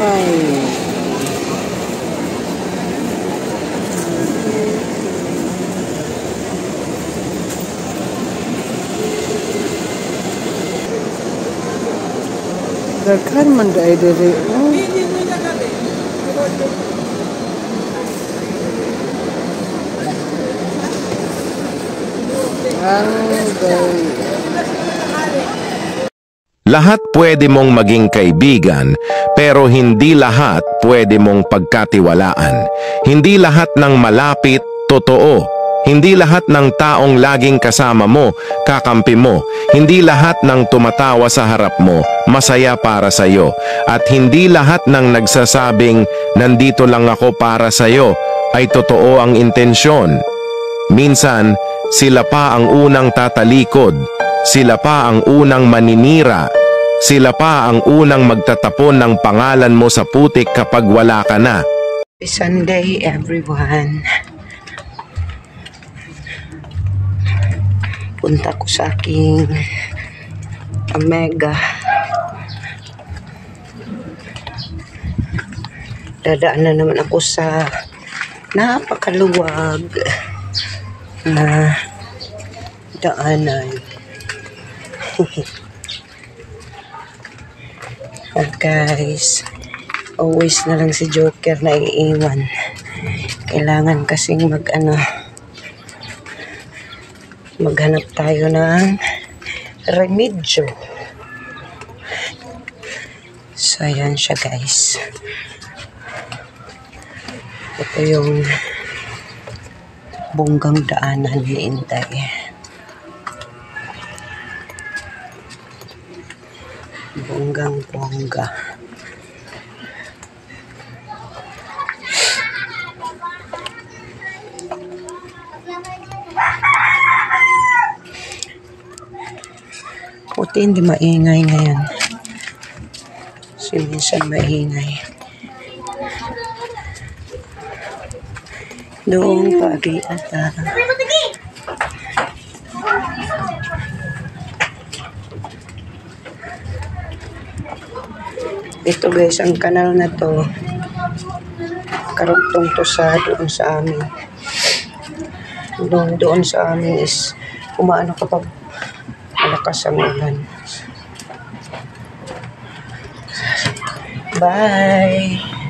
Ay. Daghan man dai diri. Lahat pwede mong maging kaibigan, pero hindi lahat pwede mong pagkatiwalaan. Hindi lahat ng malapit, totoo. Hindi lahat ng taong laging kasama mo, kakampi mo. Hindi lahat ng tumatawa sa harap mo, masaya para sa'yo. At hindi lahat ng nagsasabing, nandito lang ako para sa'yo, ay totoo ang intensyon. Minsan, sila pa ang unang tatalikod. Sila pa ang unang maninira. Sila pa ang unang magtatapon ng pangalan mo sa putik kapag wala ka na. Sunday, everyone. Punta ko sa aking Omega. Dadaan na naman ako sa napakaluwag na daanan. At guys, always na lang si Joker na iiwan. Kailangan kasing maghanap tayo ng remedyo. So, ayan siya guys. Ito yung bonggang daanan ni Inday. Bonggang-bongga. Puti hindi maingay ngayon. Kasi minsan maingay. Doon pagi ata. Ito guys, ang kanal na to, karugtong to sa doon sa amin. Doon sa amin is umaano kapag malakas ang ulan. Bye!